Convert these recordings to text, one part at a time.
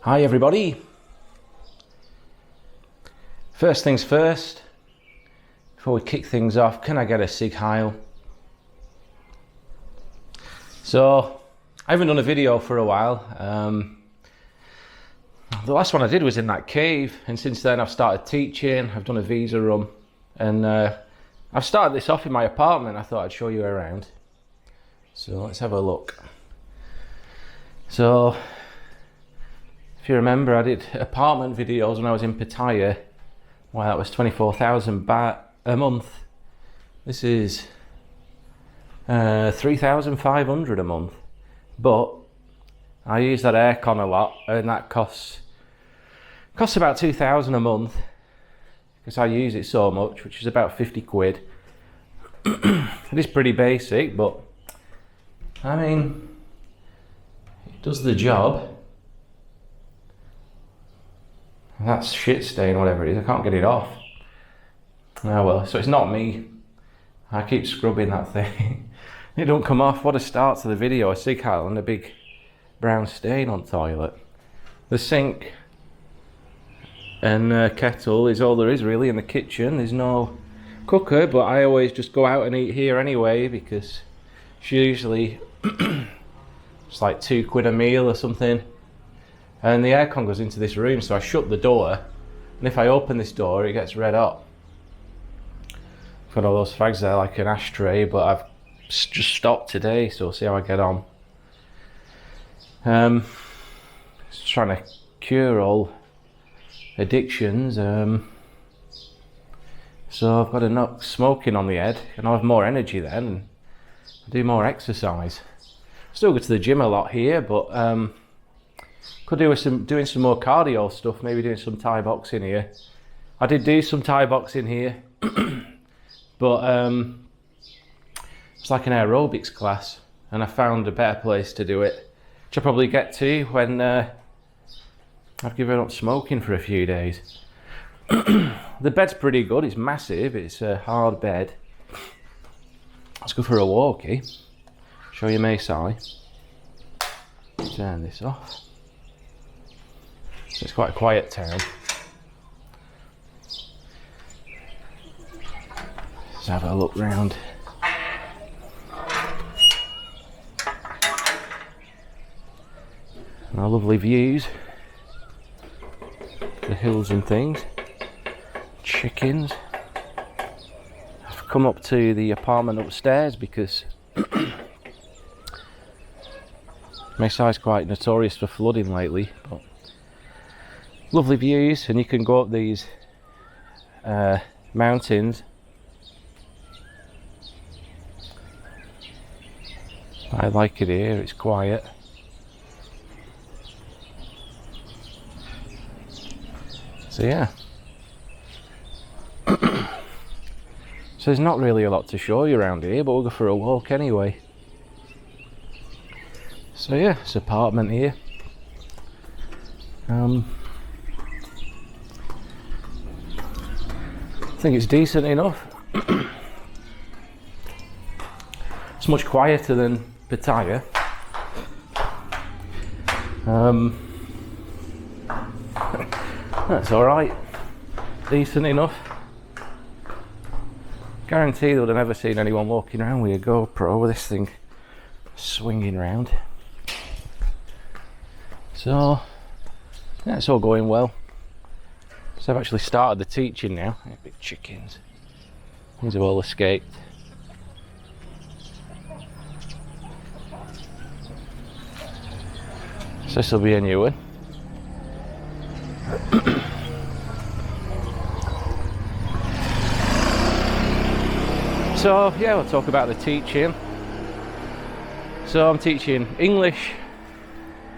Hi everybody. First things first, before we kick things off, can I get a Sig Heil? So, I haven't done a video for a while. The last one I did was in that cave, and since then I've started teaching, I've done a visa run, and I've started this off in my apartment. I thought I'd show you around. So let's have a look. So, if you remember, I did apartment videos when I was in Pattaya. Wow, that was 24,000 baht a month. This is 3,500 a month. But I use that aircon a lot, and that costs about 2,000 a month because I use it so much, which is about 50 quid. It is pretty basic, but I mean, it does the job. That's shit stain, whatever it is. I can't get it off. Oh well, so it's not me. I keep scrubbing that thing. It don't come off. What a start to the video. A Sig Heil and a big brown stain on toilet. The sink and kettle is all there is really in the kitchen. There's no cooker, but I always just go out and eat here anyway because it's usually it's like 2 quid a meal or something. And the aircon goes into this room, so I shut the door, and if I open this door it gets red hot. I've got all those fags there like an ashtray, but I've just stopped today, so we'll see how I get on. Just trying to cure all addictions. So I've got to knock smoking on the head, and I'll have more energy then, and do more exercise. Still go to the gym a lot here, but could do with doing some more cardio stuff, maybe doing some Thai boxing here. I did do some Thai boxing here, but it's like an aerobics class, and I found a better place to do it, which I'll probably get to when I've given up smoking for a few days. The bed's pretty good, it's massive, it's a hard bed. Let's go for a walk, eh? Show you Mae Sai. Turn this off. It's quite a quiet town. Let's have a look round. And our lovely views. The hills and things. Chickens. I've come up to the apartment upstairs because Mae Sai is quite notorious for flooding lately, but lovely views, and you can go up these mountains. I like it here, it's quiet. So yeah. So there's not really a lot to show you around here, but we'll go for a walk anyway. So yeah, it's an apartment here. I think it's decent enough. It's much quieter than Pattaya. That's alright. Decent enough. Guarantee they would have never seen anyone walking around with a GoPro with this thing swinging around. So, yeah, it's all going well. So I've actually started the teaching now. Big chickens. These have all escaped. So this will be a new one. So yeah, we'll talk about the teaching. So I'm teaching English,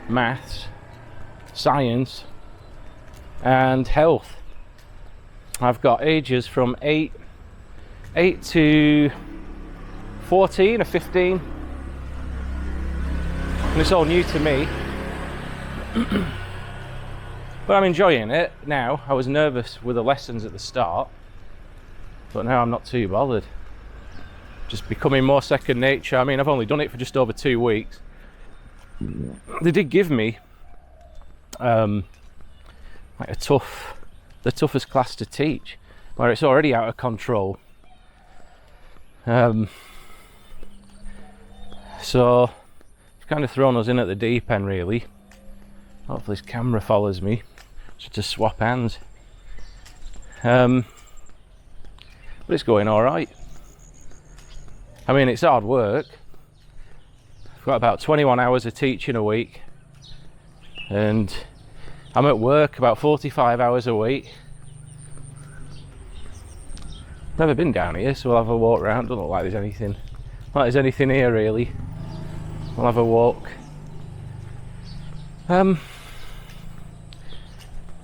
maths, science and health. I've got ages from 8 to 14 or 15, and it's all new to me. But I'm enjoying it now. I was nervous with the lessons at the start, but now I'm not too bothered. Just becoming more second nature. I mean, I've only done it for just over 2 weeks. They did give me like the toughest class to teach, where it's already out of control. So it's kind of thrown us in at the deep end, really. Hopefully this camera follows me, just to swap hands. But it's going all right. I mean, it's hard work. I've got about 21 hours of teaching a week, and I'm at work about 45 hours a week. Never been down here, so we'll have a walk around. Doesn't look like there's anything here really. We'll have a walk.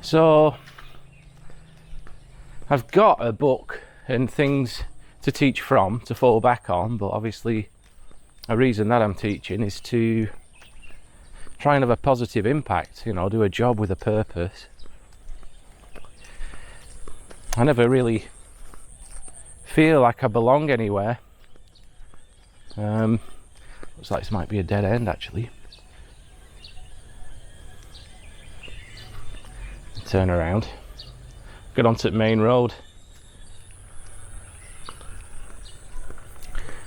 So I've got a book and things to teach from, to fall back on, but obviously a reason that I'm teaching is to try and have a positive impact, you know, do a job with a purpose. I never really feel like I belong anywhere. Looks like this might be a dead end actually. Turn around, get onto the main road.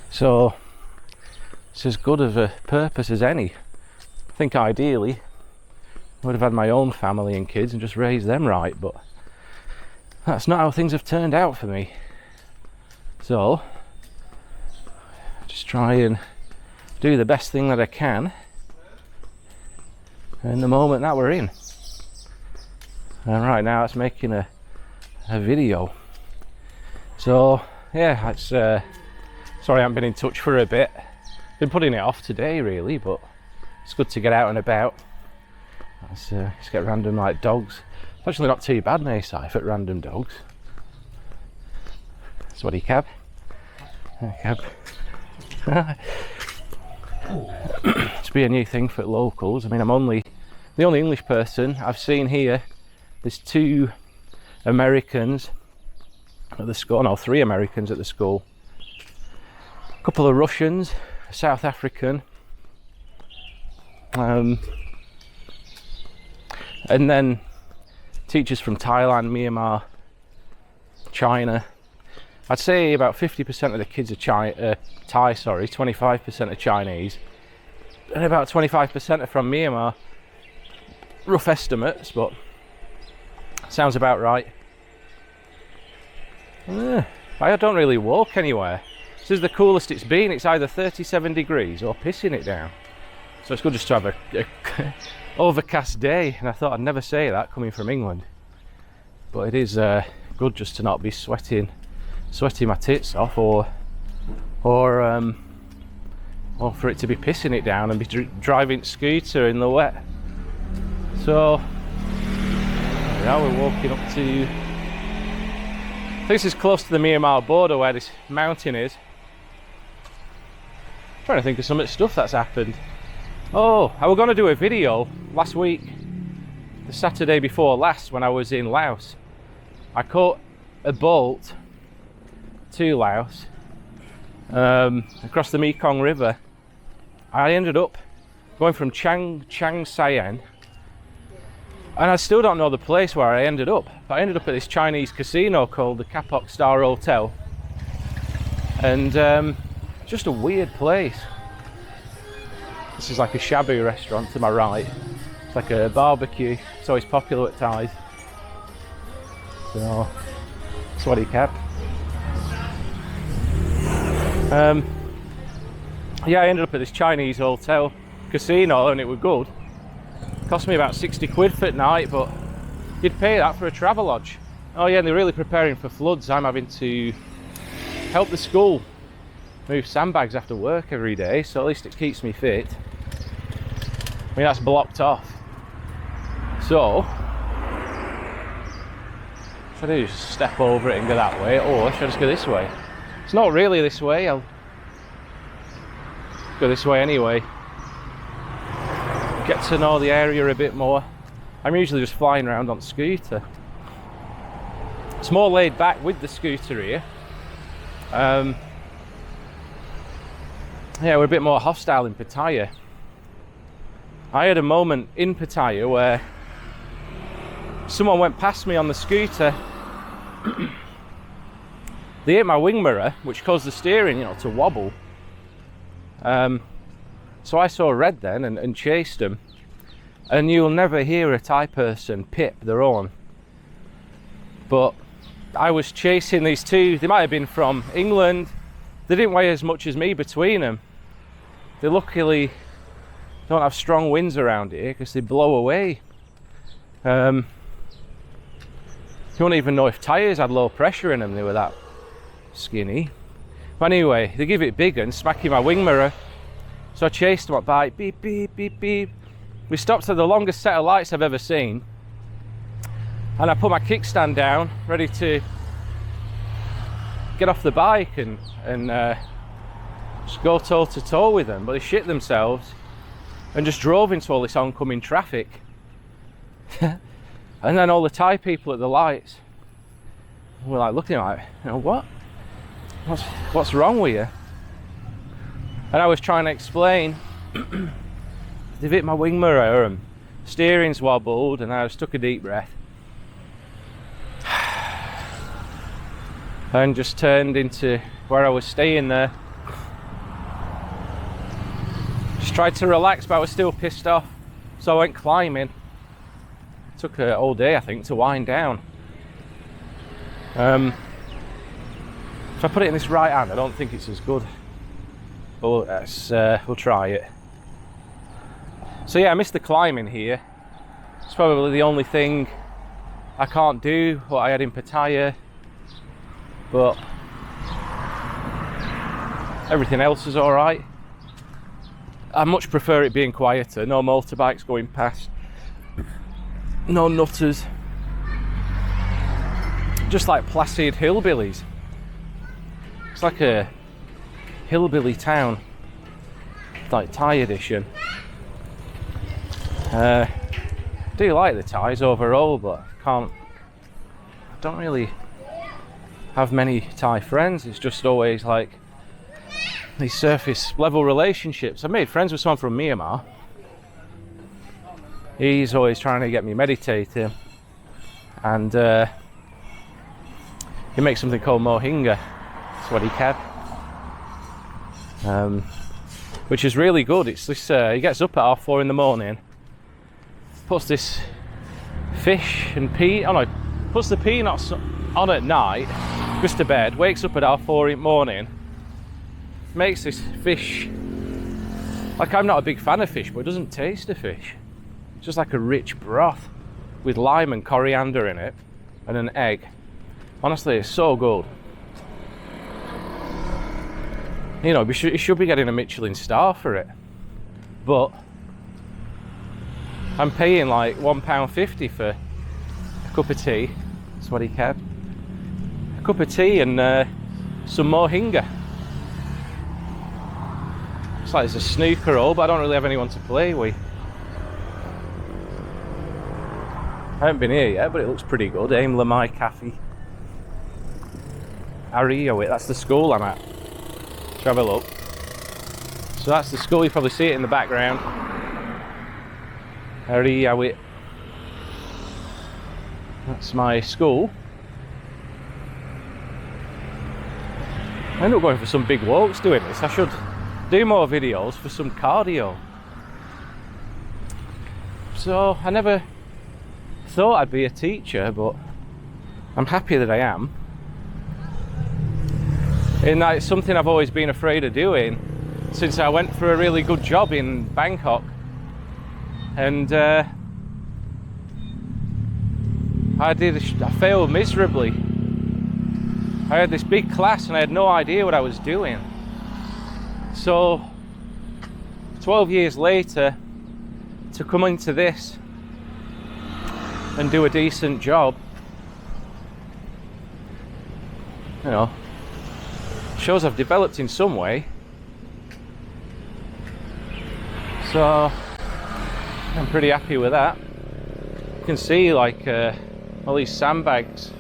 So it's as good of a purpose as any. I think ideally I would have had my own family and kids and just raised them right, but that's not how things have turned out for me. So just try and do the best thing that I can in the moment that we're in. And right now it's making a video. So yeah, it's sorry I haven't been in touch for a bit. Been putting it off today really, but it's good to get out and about. Let's get random like dogs. It's actually not too bad, Mae Sai, for random dogs. Swaddy cab. Cab. It's be a new thing for locals. I mean, I'm the only English person I've seen here. There's 2 Americans at the school, no, 3 Americans at the school. A couple of Russians, a South African, and then teachers from Thailand, Myanmar, China. I'd say about 50% of the kids are Thai, 25% are Chinese, and about 25% are from Myanmar. Rough estimates, but sounds about right. I don't really walk anywhere. This is the coolest it's been. It's either 37 degrees or pissing it down. So it's good just to have a overcast day, and I thought I'd never say that coming from England. But it is good just to not be sweating my tits off, or for it to be pissing it down and be driving scooter in the wet. So now we're walking up to, I think this is close to the Myanmar border where this mountain is. I'm trying to think of some stuff that's happened. Oh, I was going to do a video last week, the Saturday before last, when I was in Laos. I caught a boat to Laos across the Mekong River. I ended up going from Chiang Saen, and I still don't know the place where I ended up, but I ended up at this Chinese casino called the Kapok Star Hotel, and just a weird place. This is like a shabu restaurant to my right. It's like a barbecue. It's always popular at Thais. So, swaddy cap. Yeah, I ended up at this Chinese hotel casino, and it was good. Cost me about 60 quid for the night, but you'd pay that for a travel lodge. Oh yeah, and they're really preparing for floods. I'm having to help the school move sandbags after work every day, so at least it keeps me fit. I mean, that's blocked off. So should I just step over it and go that way, or should I just go this way? It's not really this way. I'll go this way anyway. Get to know the area a bit more. I'm usually just flying around on scooter. It's more laid back with the scooter here. Yeah, we're a bit more hostile in Pattaya. I had a moment in Pattaya where someone went past me on the scooter. They hit my wing mirror, which caused the steering, you know, to wobble. So I saw red then and chased them. And you'll never hear a Thai person pip their own. But I was chasing these two. They might have been from England. They didn't weigh as much as me between them. They luckily don't have strong winds around here because they blow away. You don't even know if tyres had low pressure in them, they were that skinny. But anyway, they give it big and smacking my wing mirror. So I chased them up by beep, beep, beep, beep. We stopped at the longest set of lights I've ever seen. And I put my kickstand down, ready to get off the bike and just go toe to toe with them. But they shit themselves and just drove into all this oncoming traffic. And then all the Thai people at the lights were like looking like, you know, what's wrong with you? And I was trying to explain, they've hit my wing mirror and steering's wobbled, and I just took a deep breath and just turned into where I was staying there. Just tried to relax, but I was still pissed off, so I went climbing. Took all day, I think, to wind down. If I put it in this right hand, I don't think it's as good. But we'll try it. So yeah, I missed the climbing here. It's probably the only thing I can't do what I had in Pattaya. But everything else is all right. I much prefer it being quieter. No motorbikes going past. No nutters. Just like placid hillbillies. It's like a hillbilly town, like Thai edition. I do like the Thais overall, but I don't really have many Thai friends. It's just always like these surface level relationships. I made friends with someone from Myanmar. He's always trying to get me meditating, and he makes something called mohinga. That's what he kept. Which is really good. It's this. He gets up at 4:30 in the morning, puts this fish and puts the peanuts on at night, goes to bed, wakes up at 4:30 in the morning, makes this fish. Like, I'm not a big fan of fish, but it doesn't taste of fish. It's just like a rich broth with lime and coriander in it, and an egg. Honestly, it's so good. You know, he should be getting a Michelin star for it. But I'm paying like £1.50 for a cup of tea. That's what he kept. A cup of tea and some mohinga. It's like there's a snooker hole, but I don't really have anyone to play with. I haven't been here yet, but it looks pretty good. Aim Lamai Cafe. Ariawit, that's the school I'm at. Let's have a look. So that's the school, you probably see it in the background. Ariawit. That's my school. I end up going for some big walks doing this. I should do more videos for some cardio. So I never thought I'd be a teacher, but I'm happy that I am. And that it's something I've always been afraid of doing since I went for a really good job in Bangkok. And I failed miserably. I had this big class and I had no idea what I was doing. So 12 years later, to come into this and do a decent job, you know, shows I've developed in some way. So I'm pretty happy with that. You can see like all these sandbags.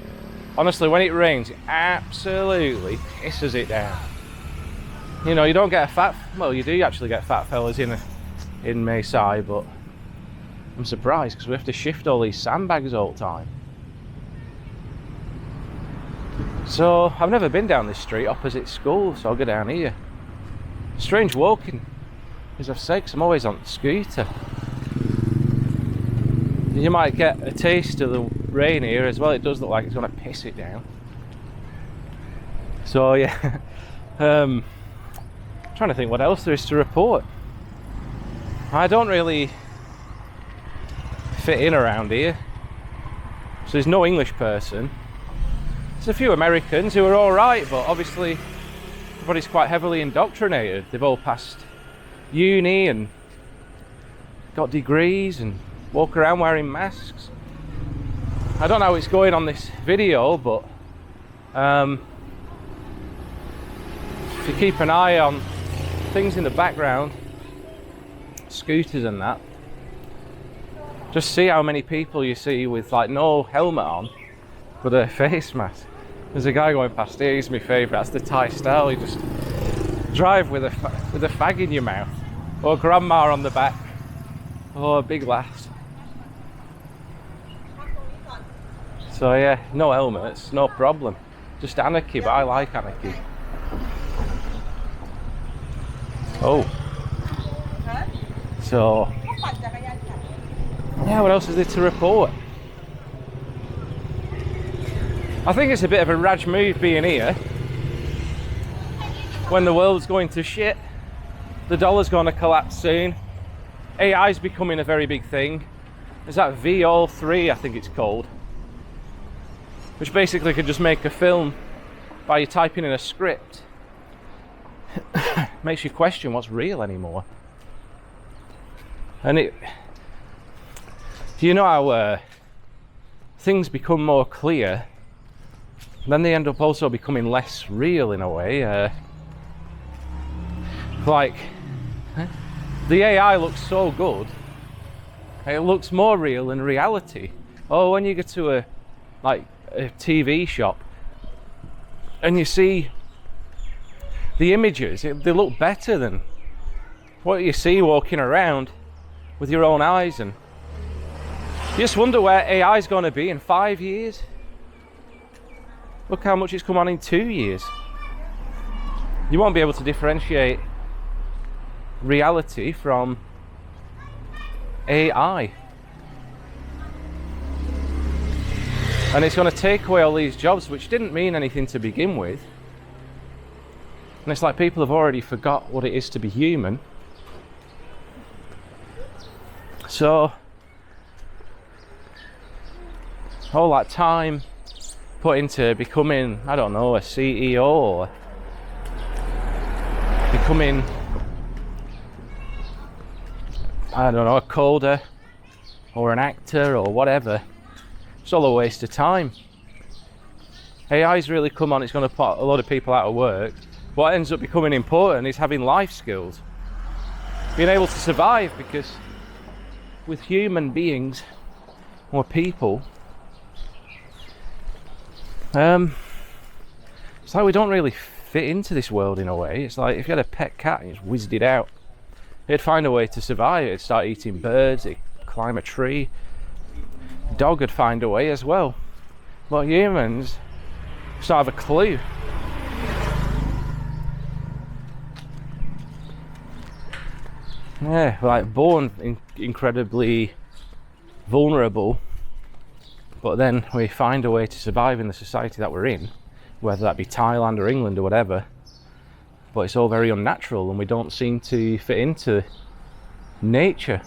Honestly, when it rains, it absolutely pisses it down. You know, you don't get well, you do actually get fat fellas in Mae Sai, but I'm surprised because we have to shift all these sandbags all the time. So I've never been down this street opposite school, so I'll go down here. Strange walking, as I've said, 'cause I'm always on the scooter. You might get a taste of the rain here as well. It does look like it's going to piss it down. So yeah, trying to think what else there is to report. I don't really fit in around here, so there's no English person. There's a few Americans who are alright, but obviously everybody's quite heavily indoctrinated. They've all passed uni and got degrees and walk around wearing masks. I don't know how it's going on this video, but if you keep an eye on things in the background, scooters and that, just see how many people you see with like no helmet on but a face mask. There's a guy going past here, he's my favourite. That's the Thai style. You just drive with a fag in your mouth, or grandma on the back, or a big lass. So yeah, no helmets, no problem. Just anarchy, but I like anarchy. Oh. So yeah, what else is there to report? I think it's a bit of a raj move being here when the world's going to shit. The dollar's going to collapse soon. AI's becoming a very big thing. There's that VO3, I think it's called, which basically could just make a film by you typing in a script. Makes you question what's real anymore. And it, you know how things become more clear, then they end up also becoming less real in a way. Like the AI looks so good, it looks more real than reality. Oh, when you get to a TV shop and you see the images, they look better than what you see walking around with your own eyes. And you just wonder where AI is going to be in 5 years. Look how much it's come on in 2 years. You won't be able to differentiate reality from AI. And it's going to take away all these jobs which didn't mean anything to begin with. And it's like people have already forgot what it is to be human. So all that time put into becoming, I don't know, a CEO or becoming, I don't know, a coder or an actor or whatever, it's all a waste of time. AI's really come on, it's going to put a lot of people out of work. What ends up becoming important is having life skills, being able to survive, because with human beings or people, it's like we don't really fit into this world in a way. It's like if you had a pet cat and you just whizzed it out, it'd find a way to survive. It'd start eating birds, it'd climb a tree. The dog would find a way as well. But humans just don't have a clue. Yeah, we're like born incredibly vulnerable, but then we find a way to survive in the society that we're in, whether that be Thailand or England or whatever. But it's all very unnatural and we don't seem to fit into nature,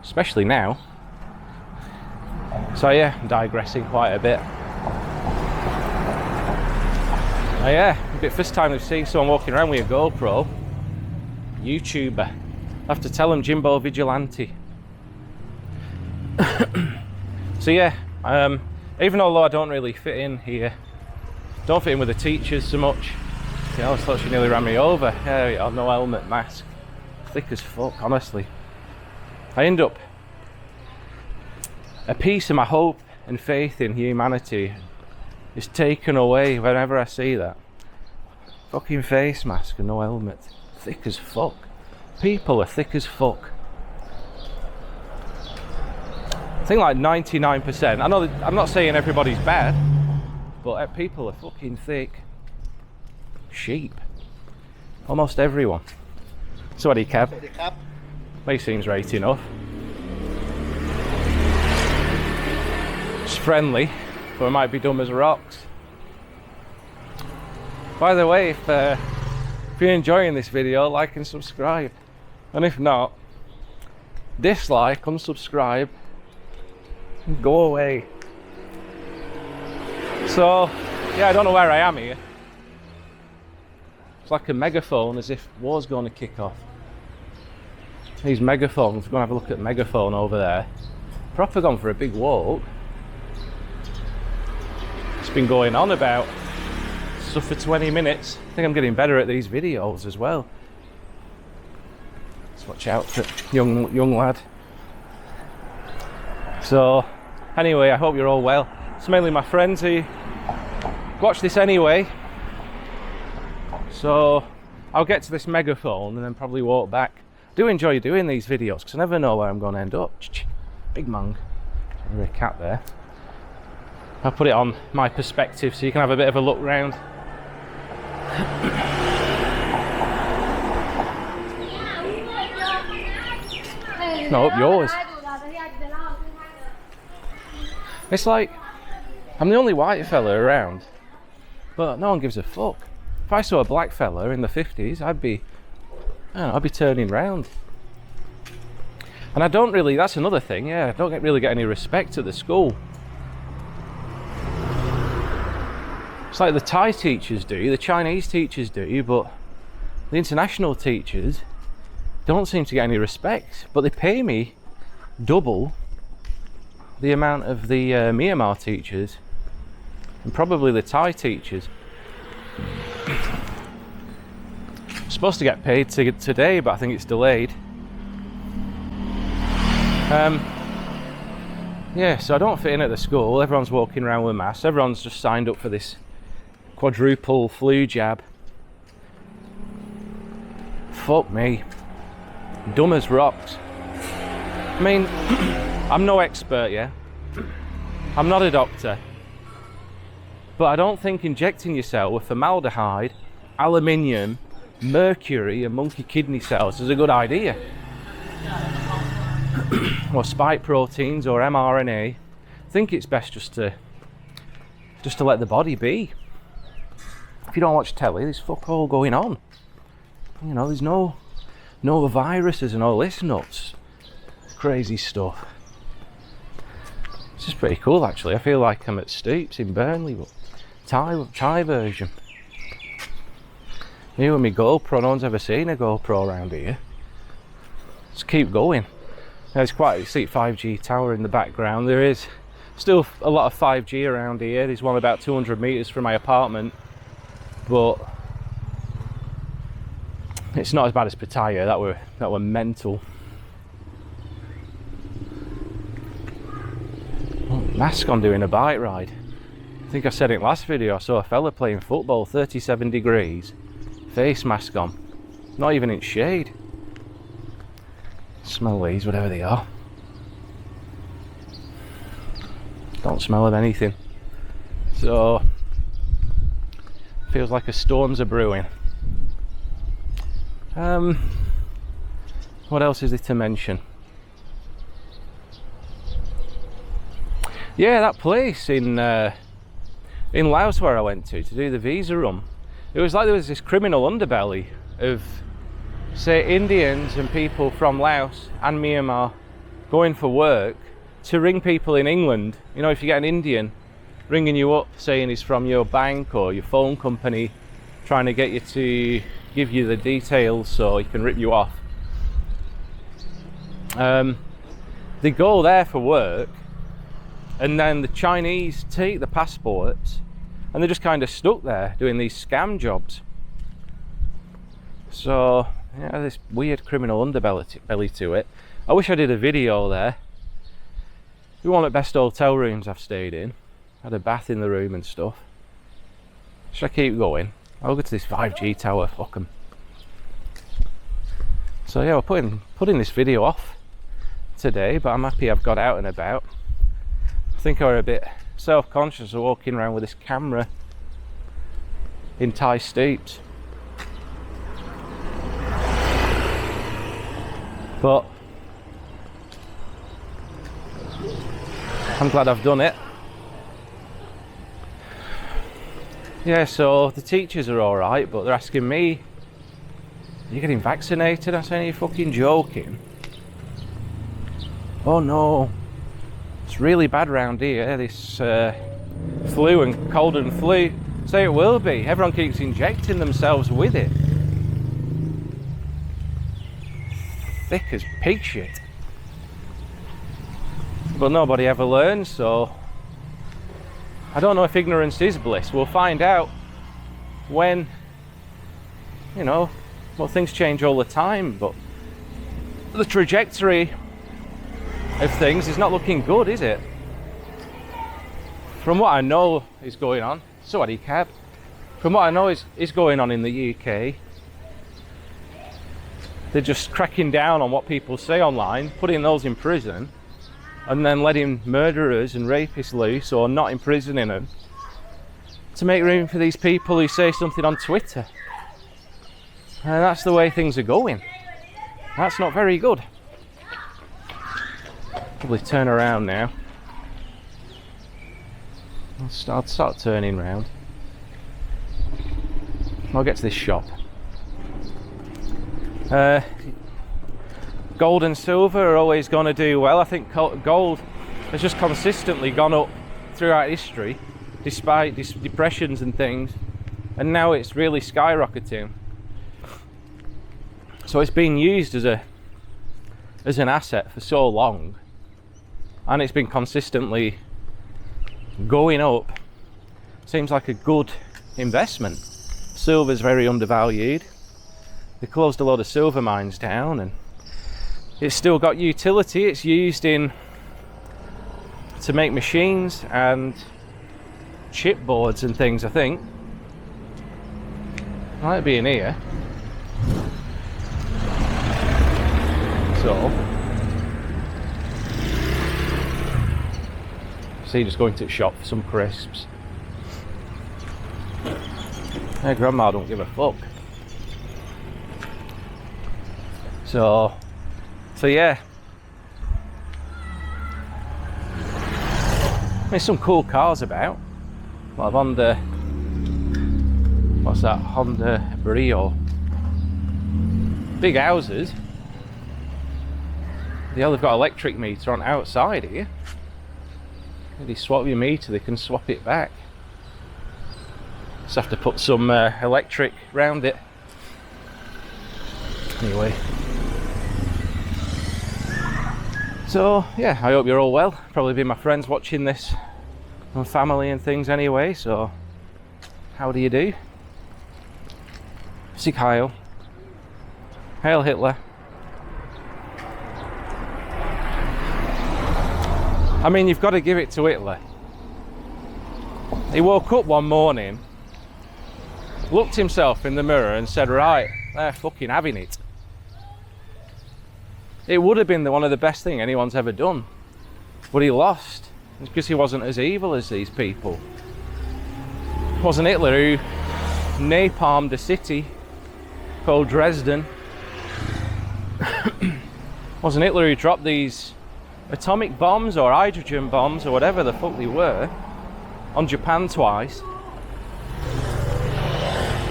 especially now. So yeah, I'm digressing quite a bit. Oh yeah, a bit first time we've seen someone walking around with a GoPro. YouTuber. I have to tell him Jimbo Vigilante. So yeah, even although I don't really fit in here, don't fit in with the teachers so much. I always thought she nearly ran me over. Yeah, I have no helmet, mask, thick as fuck, honestly. I end up, a piece of my hope and faith in humanity is taken away whenever I see that. Fucking face mask and no helmet, thick as fuck. People are thick as fuck. think like 99%. I know that, I'm not saying everybody's bad, but people are fucking thick. Sheep. Almost everyone. So what do you, Kev? He seems right enough. It's friendly, but it might be dumb as rocks. By the way, if you're enjoying this video, like and subscribe. And if not, dislike, unsubscribe, and go away. So, yeah, I don't know where I am here. It's like a megaphone, as if war's going to kick off. These megaphones, we're going to have a look at megaphone over there. Proper gone for a big walk. It's been going on about stuff for 20 minutes. I think I'm getting better at these videos as well. Let's watch out for young lad. So, anyway, I hope you're all well. It's mainly my friends who watch this anyway. So, I'll get to this megaphone and then probably walk back. I do enjoy doing these videos because I never know where I'm going to end up. Big mung. There's a cat there. I'll put it on my perspective so you can have a bit of a look round. No, up yours. It's like I'm the only white fella around, but no one gives a fuck. If I saw a black fella in the 50s, I'd be turning round. And I don't really, that's another thing, yeah, I don't really get any respect at the school. It's like the Thai teachers do, the Chinese teachers do, but the international teachers don't seem to get any respect. But they pay me double the amount of the Myanmar teachers and probably the Thai teachers. I'm supposed to get paid today, but I think it's delayed. Yeah, so I don't fit in at the school. Everyone's walking around with masks. Everyone's just signed up for this quadruple flu jab. Fuck me. Dumb as rocks. I mean, I'm no expert, yeah. I'm not a doctor. But I don't think injecting yourself with formaldehyde, aluminium, mercury and monkey kidney cells is a good idea. Or spike proteins or mRNA. I think it's best just to let the body be. If you don't watch telly, there's fuck all going on. You know, there's no viruses and all this nuts. Crazy stuff. It's just pretty cool actually. I feel like I'm at Stoops in Burnley, but Thai version. You and me GoPro, no one's ever seen a GoPro around here. Just keep going. There's quite a 5G tower in the background. There is still a lot of 5G around here. There's one about 200 metres from my apartment, but it's not as bad as Pattaya. That were mental. Oh, mask on doing a bike ride. I think I said it last video. I saw a fella playing football, 37 degrees, face mask on, not even in shade. Smell these, whatever they are. Don't smell of anything. So, feels like a storm's a brewing. What else is there to mention? Yeah, that place in Laos where I went to do the visa run. It was like there was this criminal underbelly of, say, Indians and people from Laos and Myanmar going for work to ring people in England. You know, if you get an Indian ringing you up saying he's from your bank or your phone company, trying to get you to give you the details so he can rip you off. They go there for work, and then the Chinese take the passports and they're just kind of stuck there doing these scam jobs. So yeah, this weird criminal underbelly to it. I wish I did a video there. We one of the best hotel rooms I've stayed in. Had a bath in the room and stuff. Should I keep going? I'll go to this 5G tower, fuck 'em. So yeah, we're putting this video off today, but I'm happy I've got out and about. I think I were a bit self-conscious of walking around with this camera in Thai steeps. But I'm glad I've done it. Yeah, so the teachers are alright, but they're asking me, are you getting vaccinated? I'm saying, are you fucking joking? Oh no, it's really bad round here, this flu and cold and flu. So it will be. Everyone keeps injecting themselves with it. Thick as pig shit. But nobody ever learns, so I don't know if ignorance is bliss. We'll find out when, you know, well, things change all the time, but the trajectory of things is not looking good, is it? From what I know is going on, sorry cab, from what I know is going on in the UK, they're just cracking down on what people say online, putting those in prison, and then letting murderers and rapists loose, or not imprisoning them, to make room for these people who say something on Twitter. And that's the way things are going. That's not very good. Probably turn around now. I'll start turning round. I'll get to this shop. Gold and silver are always going to do well. I think gold has just consistently gone up throughout history, despite depressions and things, and now it's really skyrocketing. So it's been used as an asset for so long, and it's been consistently going up. Seems like a good investment. Silver's very undervalued. They closed a lot of silver mines down, and it's still got utility. It's used to make machines and chipboards and things, I think. Might be in here. So, see, just going to the shop for some crisps. Hey, Grandma don't give a fuck. So yeah. There's some cool cars about. Like Honda, what's that? Honda Brio. Big houses. They've got electric meter on outside here. If they swap your meter, they can swap it back. Just have to put some electric round it. Anyway. So yeah, I hope you're all well. Probably be my friends watching this, and family and things anyway, so how do you do? Sieg Heil. Hail Hitler. I mean, you've got to give it to Hitler. He woke up one morning, looked himself in the mirror and said, right, they're fucking having it. It would have been one of the best things anyone's ever done. But he lost. It's because he wasn't as evil as these people. It wasn't Hitler who napalmed a city called Dresden. It wasn't Hitler who dropped these atomic bombs or hydrogen bombs or whatever the fuck they were on Japan twice.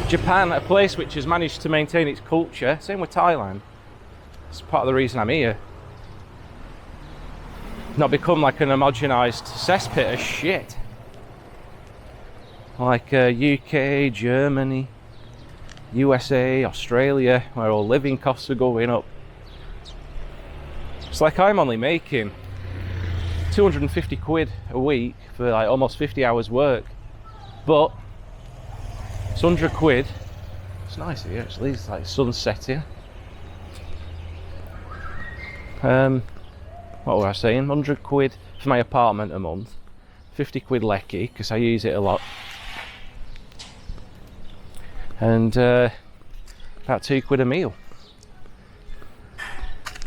Japan, a place which has managed to maintain its culture, same with Thailand. It's part of the reason I'm here. Not become like an homogenised cesspit of shit. Like UK, Germany, USA, Australia, where all living costs are going up. It's like I'm only making 250 quid a week for like almost 50 hours work, but it's 100 quid. It's nice here actually, it's like sun setting. What were I saying? 100 quid for my apartment a month, 50 quid lecky because I use it a lot, and about 2 quid a meal.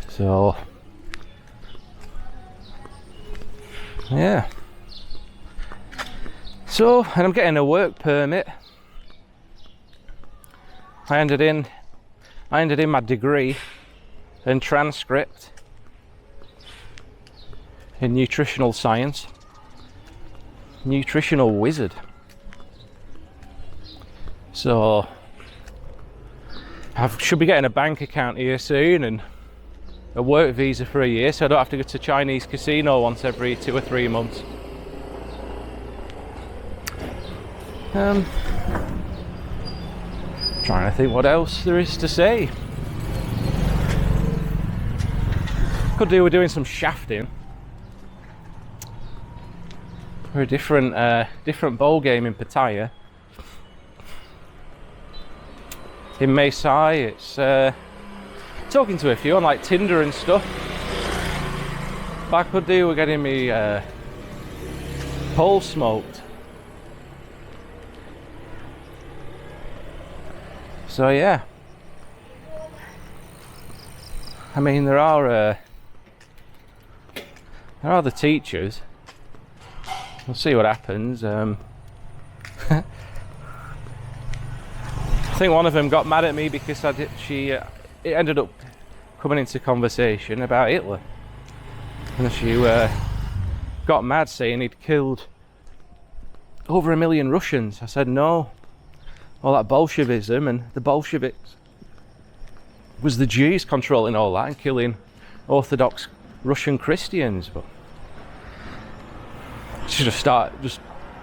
So Yeah. So, and I'm getting a work permit. I ended in my degree and transcript in nutritional science. Nutritional wizard. So I should be getting a bank account here soon and a work visa for a year, so I don't have to go to Chinese casino once every 2 or 3 months. Trying to think what else there is to say. Could do with doing some shafting. For a different bowl game in Pattaya. In Mae Sai, it's talking to a few on like Tinder and stuff. But I could do with getting me pole smoked. So yeah, I mean there are the teachers. We'll see what happens. I think one of them got mad at me because it ended up coming into conversation about Hitler, and she got mad saying he'd killed over 1 million Russians. I said no, all that Bolshevism, and the Bolsheviks was the Jews controlling all that and killing Orthodox Russian Christians. But she just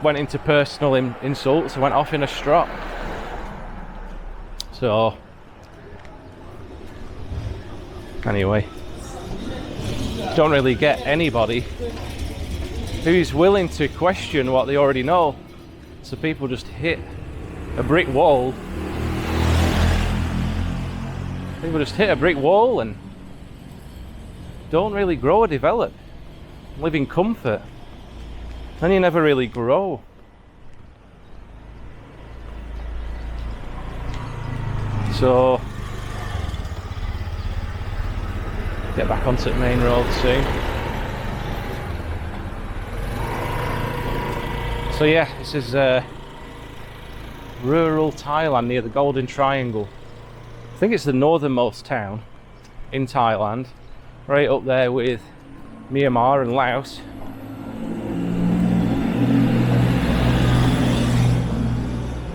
went into personal insults and went off in a strop. So anyway, don't really get anybody who's willing to question what they already know. So people just hit a brick wall. People just hit a brick wall and don't really grow or develop. Live in comfort. Then you never really grow. So get back onto the main road soon. So yeah, this is rural Thailand near the Golden Triangle. I think it's the northernmost town in Thailand, right up there with Myanmar and Laos.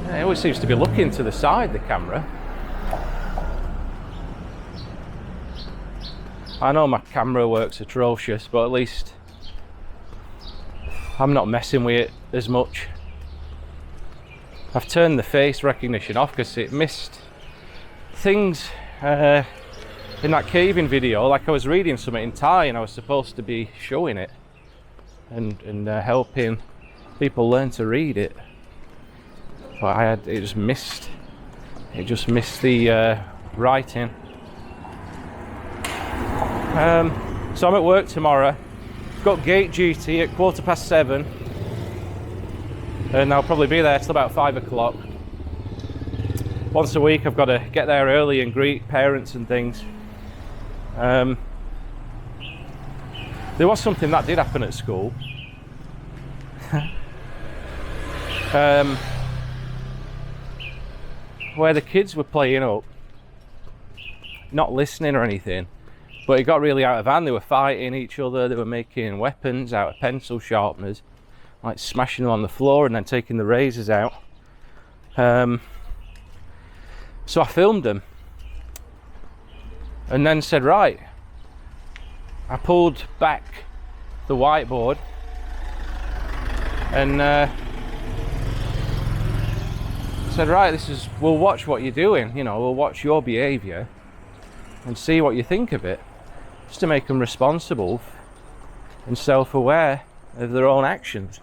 It always seems to be looking to the side, the camera. I know my camera work's atrocious, but at least I'm not messing with it as much. I've turned the face recognition off because it missed things in that caving video. Like I was reading something in Thai and I was supposed to be showing it and helping people learn to read it. But it just missed the writing. So I'm at work tomorrow. Got gate duty at 7:15, and I'll probably be there till about 5 o'clock. Once a week I've got to get there early and greet parents and things. There was something that did happen at school. Where the kids were playing up, not listening or anything, but it got really out of hand. They were fighting each other, they were making weapons out of pencil sharpeners, like smashing them on the floor and then taking the razors out. So I filmed them and then said, right, I pulled back the whiteboard and said, right, we'll watch what you're doing, we'll watch your behaviour and see what you think of it, just to make them responsible and self-aware of their own actions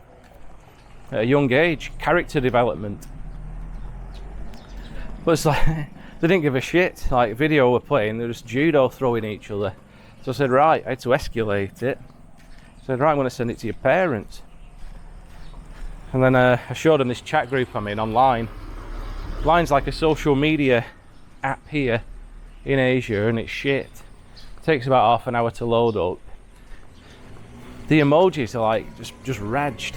at a young age. Character development. But it's like they didn't give a shit. Like video were playing, they were just judo throwing each other. So I said, right, I had to escalate it. I said, right, I'm going to send it to your parents. And then I showed them this chat group I'm in online. Line's like a social media app here in Asia, and it's shit. It takes about half an hour to load up. the emojis are like just raged,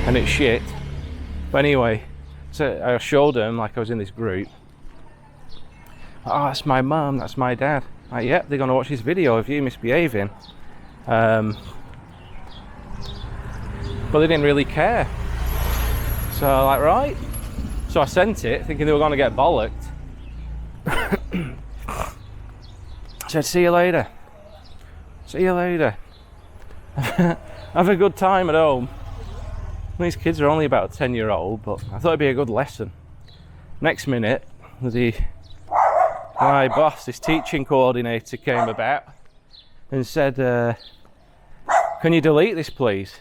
and it's shit. But anyway, so I showed them, like I was in this group. Oh, that's my mum, that's my dad. Like, yep, they're gonna watch this video of you misbehaving. But they didn't really care. So like, right. So I sent it thinking they were gonna get bollocked. I said, see you later. See you later. Have a good time at home. These kids are only about 10-year-old, but I thought it'd be a good lesson. Next minute, my boss, this teaching coordinator, came about and said, can you delete this please?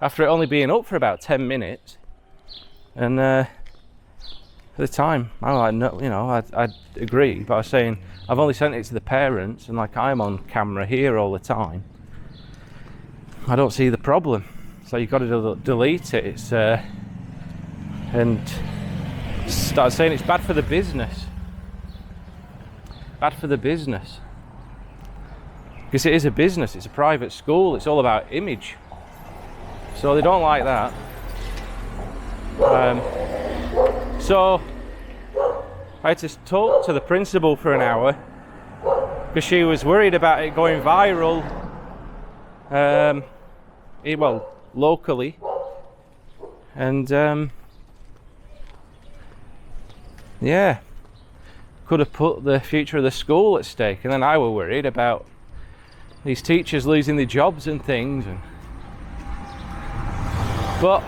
After it only being up for about 10 minutes. And at the time, I was like, no, you know, I'd agree, but I was saying, I've only sent it to the parents, and like I'm on camera here all the time. I don't see the problem. So you've got to delete it. It's and start saying it's bad for the business. Bad for the business. Because it is a business, it's a private school, it's all about image. So they don't like that. So I had to talk to the principal for an hour because she was worried about it going viral. Well, locally, and yeah, could have put the future of the school at stake. And then I were worried about these teachers losing their jobs and things. But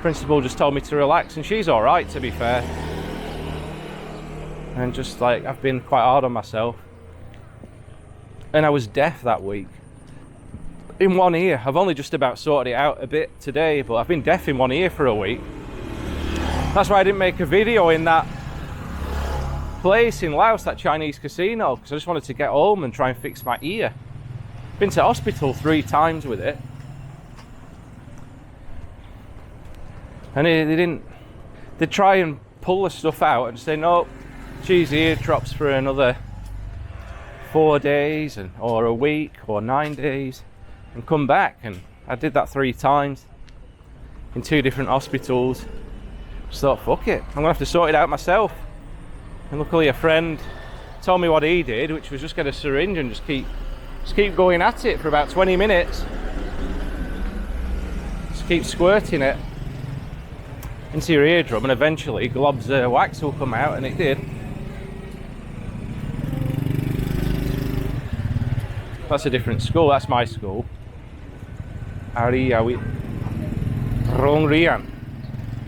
principal just told me to relax, and she's all right, to be fair. And just like, I've been quite hard on myself, and I was deaf that week. In one ear. I've only just about sorted it out a bit today, but I've been deaf in one ear for a week. That's why I didn't make a video in that place in Laos, that Chinese casino, because I just wanted to get home and try and fix my ear. Been to hospital 3 times with it, and they try and pull the stuff out and say, no, choose ear drops for another 4 days or a week or 9 days. And come back, and I did that 3 times in 2 different hospitals. Just thought, fuck it, I'm gonna have to sort it out myself. And luckily a friend told me what he did, which was just get a syringe and just keep going at it for about 20 minutes. Just keep squirting it into your eardrum, and eventually globs of wax will come out, and it did. That's a different school, that's my school. Ariawi Rongrian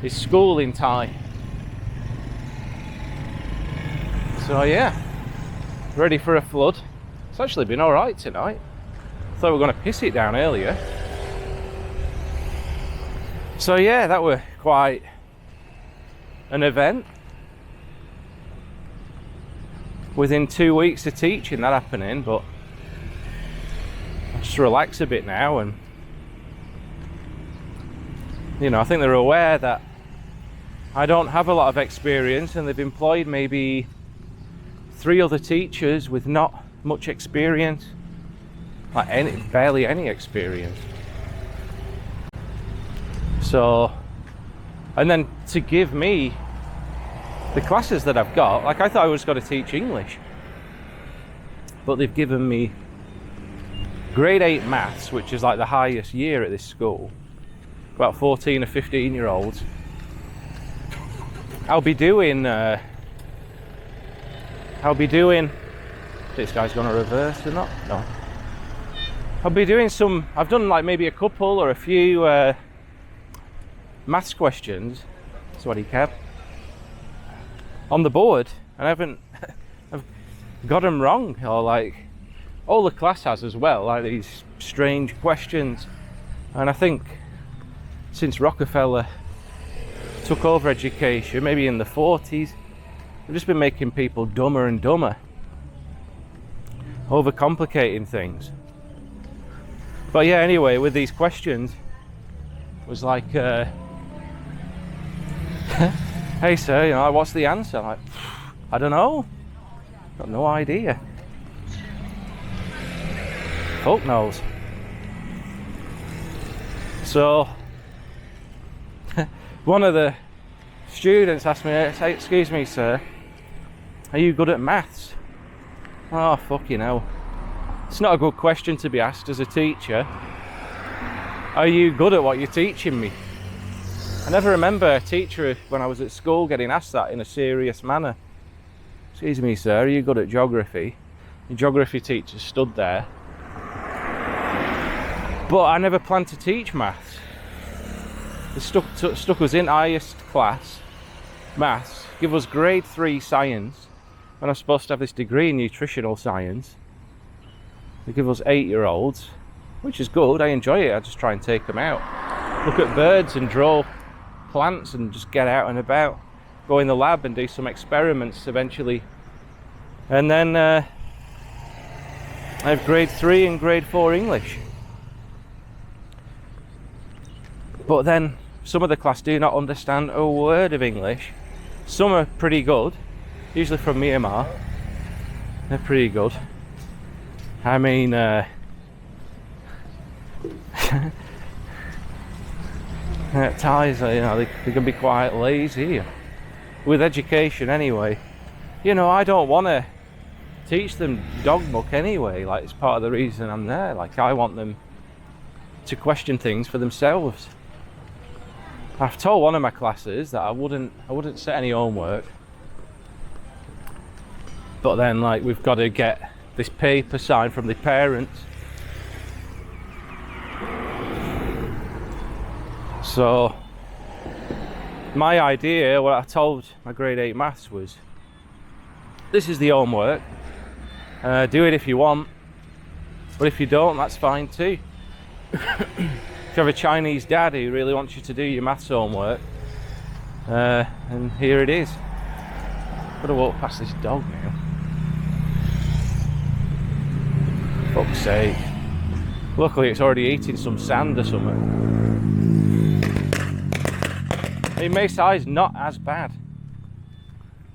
is school in Thai. So yeah, ready for a flood. It's actually been alright tonight. Thought we were going to piss it down earlier. So yeah, that were quite an event. Within 2 weeks of teaching that happening, but I just relax a bit now, and you know, I think they're aware that I don't have a lot of experience, and they've employed maybe 3 other teachers with not much experience, like barely any experience. So, and then to give me the classes that I've got, like I thought I was going to teach English, but they've given me grade 8 maths, which is like the highest year at this school. About 14 or 15 year olds. I'll be doing, this guy's gonna reverse or not? No. I'll be doing I've done like maybe a couple or a few maths questions, sorry Kev, on the board, and I've got them wrong, or like all the class has as well, like these strange questions. And I think since Rockefeller took over education, maybe in the 40s, they've just been making people dumber and dumber, overcomplicating things. But yeah, anyway, with these questions, it was like, hey sir, you know, what's the answer? I'm like, I don't know, got no idea. fuck knows. So one of the students asked me, excuse me sir, are you good at maths? Oh fucking hell. It's not a good question to be asked as a teacher. Are you good at what you're teaching me? I never remember a teacher when I was at school getting asked that in a serious manner. Excuse me sir, are you good at geography? The geography teacher stood there. But I never planned to teach maths. They stuck us in highest class maths, give us grade 3 science, when I'm supposed to have this degree in nutritional science. They give us 8-year-olds, which is good, I enjoy it, I just try and take them out. Look at birds and draw plants and just get out and about. Go in the lab and do some experiments eventually. And then I have grade 3 and grade 4 English. But then some of the class do not understand a word of English. Some are pretty good, usually from Myanmar. They're pretty good. I mean, Thais, you know, they can be quite lazy with education anyway. You know, I don't want to teach them dog muck anyway. Like, it's part of the reason I'm there. Like, I want them to question things for themselves. I've told one of my classes that I wouldn't set any homework, but then like we've got to get this paper signed from the parents. So my idea, what I told my grade 8 maths was, this is the homework, do it if you want, but if you don't, that's fine too. If you have a Chinese dad who really wants you to do your maths homework, and here it is. Gotta walk past this dog now. Fuck's sake. Luckily it's already eating some sand or something. I mean, Mae Sai's not as bad.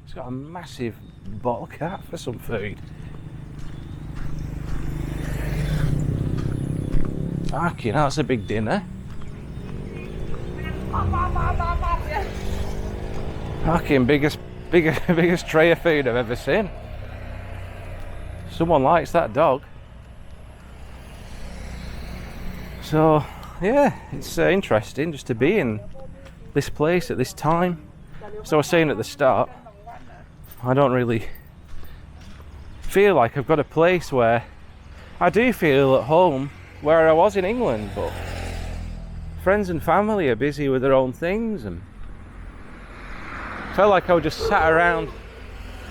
It's got a massive bottle cap for some food. Fucking hell, that's a big dinner. Fucking biggest tray of food I've ever seen. Someone likes that dog. So yeah, it's interesting just to be in this place at this time. So I was saying at the start, I don't really feel like I've got a place where I do feel at home where I was in England, but friends and family are busy with their own things, and felt like I was just sat around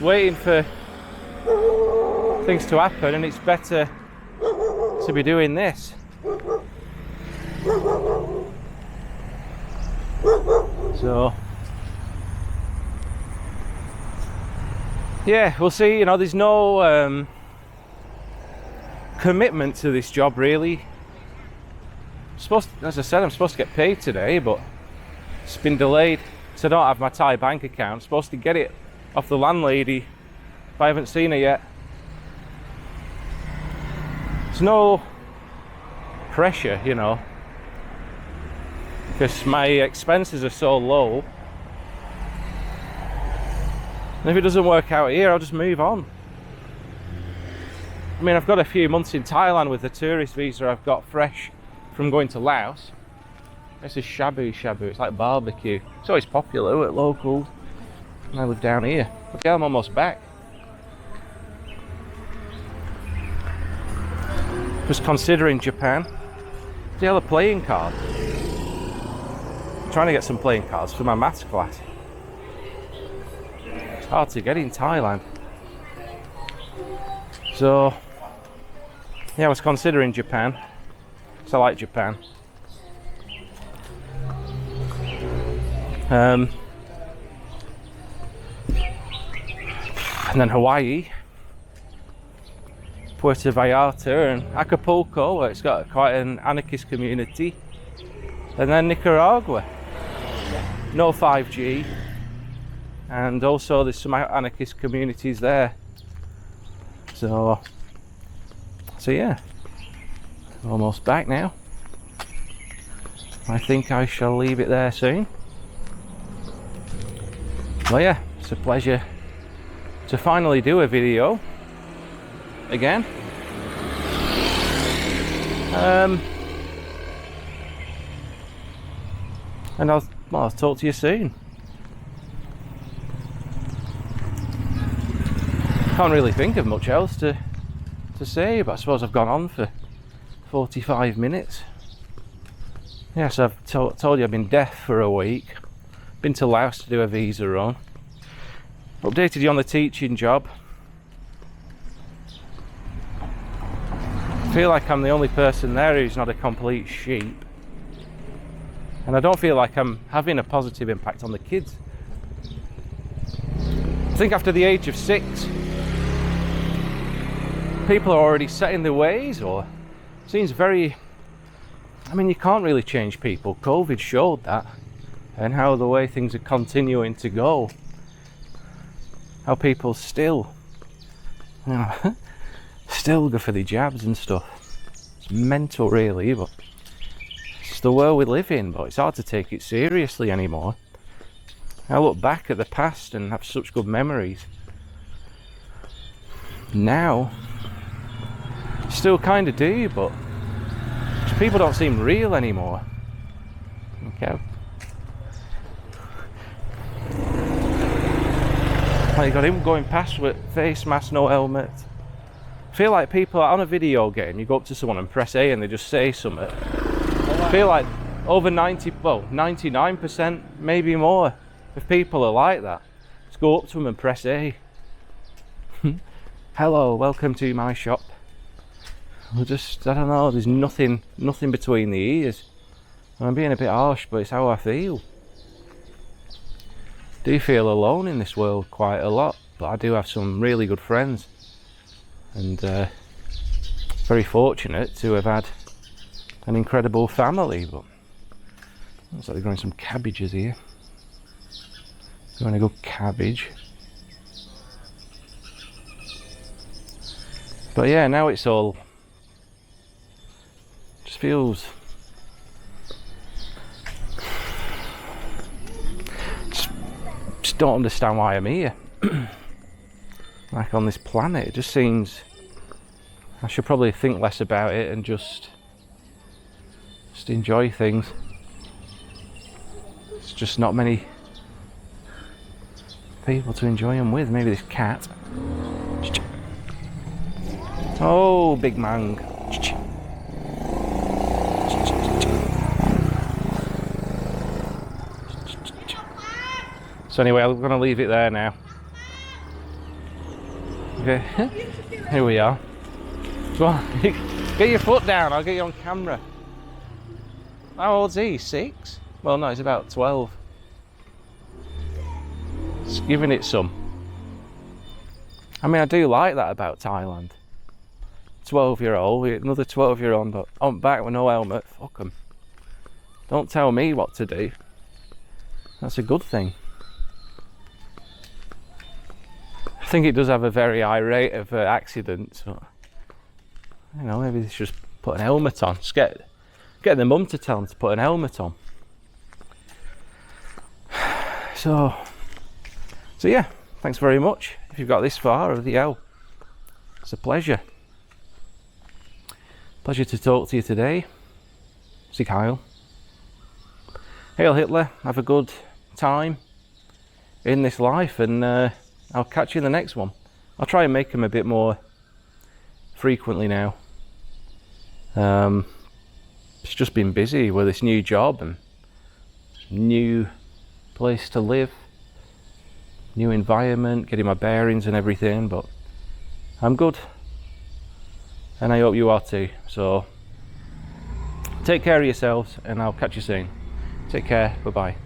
waiting for things to happen, and it's better to be doing this. So yeah, we'll see. You know, there's no commitment to this job really. As I said, I'm supposed to get paid today, but it's been delayed, so I don't have my Thai bank account. I'm supposed to get it off the landlady, but I haven't seen it yet. There's no pressure, you know, because my expenses are so low, and if it doesn't work out here, I'll just move on. I mean, I've got a few months in Thailand with the tourist visa I've got fresh from going to Laos. This is shabu shabu, it's like barbecue. It's always popular at locals. And I live down here. Okay, I'm almost back. Just considering Japan. See how the playing cards. I'm trying to get some playing cards for my maths class. It's hard to get in Thailand. So yeah, I was considering Japan, because I like Japan. And then Hawaii, Puerto Vallarta and Acapulco, where it's got quite an anarchist community. And then Nicaragua, no 5G, and also there's some anarchist communities there. So yeah, Almost back now. I think I shall leave it there soon. Well, yeah, it's a pleasure to finally do a video again. And I'll talk to you soon. Can't really think of much else to say, but I suppose I've gone on for 45 minutes. Yes, I've told you I've been deaf for a week. Been to Laos to do a visa run. Updated you on the teaching job. Feel like I'm the only person there who's not a complete sheep. And I don't feel like I'm having a positive impact on the kids. I think after the age of 6, people are already set in their ways, or seems very, I mean, you can't really change people. COVID showed that, and how the way things are continuing to go, how people still, you know, still go for the jabs and stuff. It's mental really, but it's the world we live in, but it's hard to take it seriously anymore. I look back at the past and have such good memories. Now, still kind of do, but people don't seem real anymore. Okay. Like you got him going past with face mask, no helmet. I feel like people are on a video game, you go up to someone and press A and they just say something. I feel like over 99%, maybe more, of people are like that. Just go up to them and press A. Hello, welcome to my shop. I don't know, there's nothing between the ears. I'm being a bit harsh, but it's how I feel. I do feel alone in this world quite a lot, but I do have some really good friends. And very fortunate to have had an incredible family, but looks like they're growing some cabbages here. Growing a good cabbage. But yeah, now it's all just feels just don't understand why I'm here. Like on this planet, it just seems I should probably think less about it and just enjoy things. It's just not many people to enjoy them with. Maybe this cat. Oh, big mang. So anyway, I'm going to leave it there now. Okay, here we are. Go on, get your foot down, I'll get you on camera. How old's he? 6? Well, no, he's about 12. Just giving it some. I mean, I do like that about Thailand. 12-year-old, another 12-year-old, but on back with no helmet. Fuck 'em. Don't tell me what to do. That's a good thing. I think it does have a very high rate of accidents. But, you know, maybe they should just put an helmet on. Just get the mum to tell them to put an helmet on. So yeah, thanks very much. If you've got this far, over the hell, it's a pleasure. Pleasure to talk to you today. Sig Heil. Hail Hitler. Have a good time in this life, and I'll catch you in the next one. I'll try and make them a bit more frequently now. It's just been busy with this new job and new place to live, new environment, getting my bearings and everything, but I'm good. And I hope you are too. So take care of yourselves, and I'll catch you soon. Take care. Bye-bye.